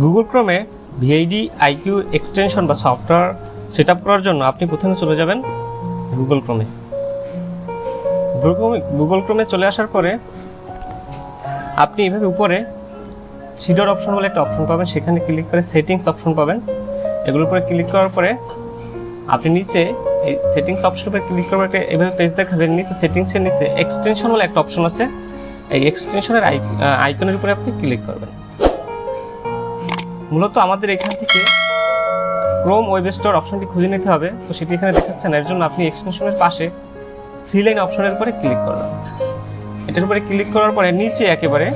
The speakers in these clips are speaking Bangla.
গুগল ক্রোমে vidIQ এক্সটেনশন বা সফটওয়্যার সেট আপ করার জন্য আপনি প্রথমে চলে যাবেন গুগল ক্রোমে চলে আসার পরে আপনি এইভাবে উপরে থ্রি ডট অপশন বলে একটা অপশন পাবেন, সেখানে ক্লিক করে সেটিংস অপশন পাবেন। এগুলোর উপরে ক্লিক করার পরে আপনি নিচে এই সেটিংস অপশন উপরে ক্লিক করার পরে এভাবে পেজ দেখাবেন। নিচে সেটিংসের নিচে এক্সটেনশন বলে একটা অপশন আছে, এই এক্সটেনশনের আইকনের উপরে আপনি ক্লিক করবেন। মূলত আমাদের এখান থেকে ক্রোম ওয়েব স্টোর অপশনটি খুঁজে নিতে হবে, তো সেটি এখানে দেখাচ্ছে না। এর জন্য আপনি এক্সটেনশনের পাশে থ্রি লাইন অপশনের উপরে ক্লিক করবেন। এটার উপরে ক্লিক করার পরে নিচে একেবারে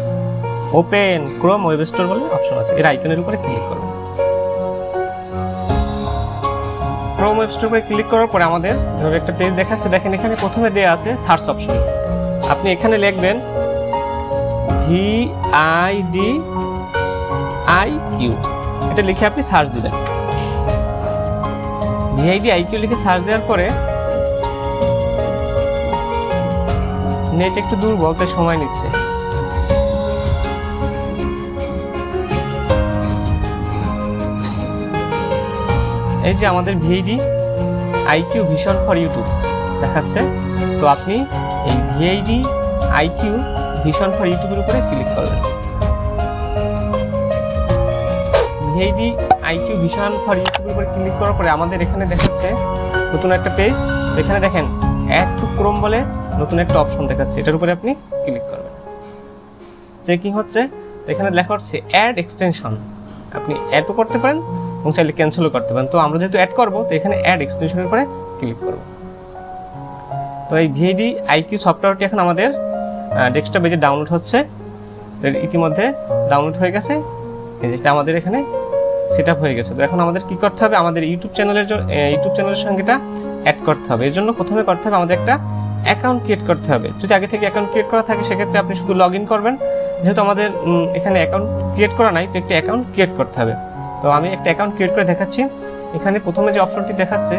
ওপেন ক্রোম ওয়েব স্টোর বলে অপশন আছে, এর আইকনের উপরে ক্লিক করবেন। ক্রোম ওয়েব স্টোর উপরে ক্লিক করার পরে আমাদের এভাবে একটা পেজ দেখাচ্ছে। দেখেন এখানে প্রথমে দেয়া আছে সার্চ অপশন, আপনি এখানে লিখবেন vidIQ, এটা লিখে আপনি সার্চ দিবেন। vidIQ লিখে সার্চ দেওয়ার পরে নেট একটু দুর্বল, তাই সময় নিচ্ছে। এই যে আমাদের vidIQ ভিশন ফর ইউটিউব দেখাচ্ছে, তো আপনি এই vidIQ ভিশন ফর ইউটিউবের উপরে ক্লিক করবেন। vidIQ ভিশন ফর ইউটিউবের উপরে ক্লিক করার পরে আমাদের এখানে দেখাচ্ছে নতুন একটা পেজ। এখানে দেখেন অ্যাড টু ক্রোম বলে নতুন একটা অপশন দেখাচ্ছে, এটার উপরে আপনি ক্লিক করবেন। চেকিং হচ্ছে, এখানে লেখা হচ্ছে অ্যাড এক্সটেনশন, আপনি অ্যাডও করতে পারেন এবং চাইলে ক্যান্সেলও করতে পারেন। তো আমরা যেহেতু অ্যাড করব, তো এখানে অ্যাড এক্সটেনশনের উপরে ক্লিক করব। তো এই vidIQ সফটওয়্যারটি এখন আমাদের ডেস্কটপ পেজে ডাউনলোড হচ্ছে, ইতিমধ্যে ডাউনলোড হয়ে গেছে। এই যেটা আমাদের এখানে সেট আপ হয়ে গেছে। তো এখন আমাদের কি করতে হবে, আমাদের ইউটিউব চ্যানেলের সঙ্গে এটা অ্যাড করতে হবে। এর জন্য প্রথমে করতে হবে আমাদের একটা অ্যাকাউন্ট ক্রিয়েট করতে হবে। যদি আগে থেকে অ্যাকাউন্ট ক্রিয়েট করা থাকে সেক্ষেত্রে আপনি শুধু লগ ইন করবেন। যেহেতু আমাদের এখানে অ্যাকাউন্ট ক্রিয়েট করা নাই, তো একটা অ্যাকাউন্ট ক্রিয়েট করতে হবে। তো আমি একটা অ্যাকাউন্ট ক্রিয়েট করে দেখাচ্ছি। এখানে প্রথমে যে অপশনটি দেখাচ্ছে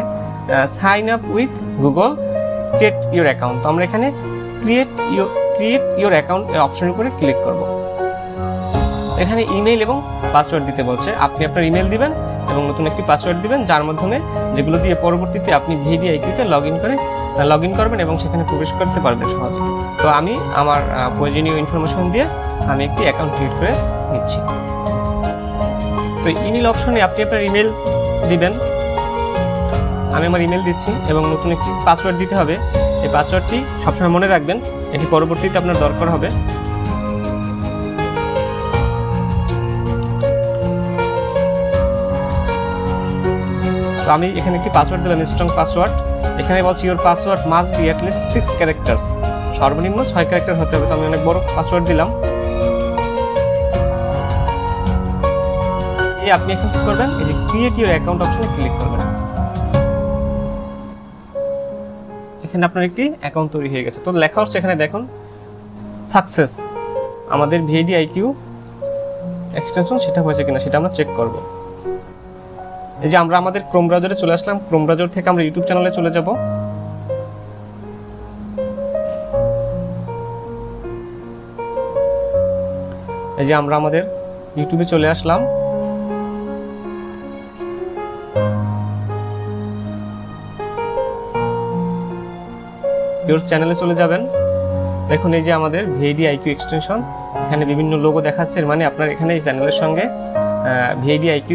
sign up with Google create your account, তো আমরা এখানে ক্রিয়েট ইউর অ্যাকাউন্ট অপশনের উপরে ক্লিক করব। এখানে ইমেল এবং পাসওয়ার্ড দিতে বলছে, আপনি আপনার ইমেল দিবেন এবং নতুন একটি পাসওয়ার্ড দিবেন, যার মাধ্যমে যেগুলো দিয়ে পরবর্তীতে আপনি vidIQ-তে লগ ইন করবেন এবং সেখানে প্রবেশ করতে পারবেন সহজে। তো আমি আমার প্রয়োজনীয় ইনফরমেশন দিয়ে আমি একটি অ্যাকাউন্ট ক্রিয়েট করে নিচ্ছি। তো ইমেল অপশনে আপনি আপনার ইমেল দিবেন, আমি আমার ইমেল দিচ্ছি এবং নতুন একটি পাসওয়ার্ড দিতে হবে। এই পাসওয়ার্ডটি সবসময় মনে রাখবেন, এটি পরবর্তীতে আপনার দরকার হবে। তো আমি এখানে একটি পাসওয়ার্ড দিলাম, স্ট্রং পাসওয়ার্ড। এখানে বলছি your password must be at least 6 characters, সর্বনিম্ন 6 ক্যারেক্টার হতে হবে। তো আমি অনেক বড় পাসওয়ার্ড দিলাম। আপনি এখন কি করবেন, এই যে ক্রিয়েট ইউর অ্যাকাউন্ট অপশনে ক্লিক করবেন। এখানে আপনার একটি অ্যাকাউন্ট তৈরি হয়ে গেছে। তো লেখা হচ্ছে এখানে দেখুন সাকসেস, আমাদের vidIQ এক্সটেনশন সেটা হয়েছে কিনা সেটা আমরা চেক করব। এই যে আমরা আমাদের ক্রোম ব্রাউজারে চলে আসলাম, ক্রোম ব্রাউজার থেকে আমরা ইউটিউব চ্যানেলে চলে যাব। এই যে আমরা আমাদের ইউটিউবে চলে আসলাম। ইউর চ্যানেলে চলে যাবেন। দেখুন এই যে আমাদের vidIQ এক্সটেনশন, এখানে বিভিন্ন লোগো দেখাচ্ছে, মানে আপনার এখানে এই চ্যানেলের সঙ্গে vidIQ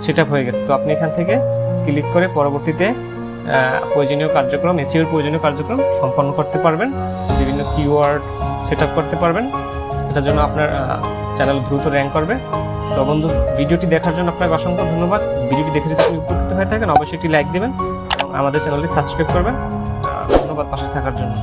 সেট আপ হয়ে গেছে। তো আপনি এখান থেকে ক্লিক করে পরবর্তীতে প্রয়োজনীয় কার্যক্রম, এসইওর প্রয়োজনীয় কার্যক্রম সম্পন্ন করতে পারবেন, বিভিন্ন কিওয়ার্ড সেট আপ করতে পারবেন। এটার জন্য আপনার চ্যানেল দ্রুত র্যাঙ্ক করবে। তো বন্ধু, ভিডিওটি দেখার জন্য আপনাকে অসংখ্য ধন্যবাদ। ভিডিওটি দেখে যদি আপনি উপকৃত হয়ে থাকেন অবশ্যই একটি লাইক দেবেন এবং আমাদের চ্যানেলটি সাবস্ক্রাইব করবেন। ধন্যবাদ পাশে থাকার জন্য।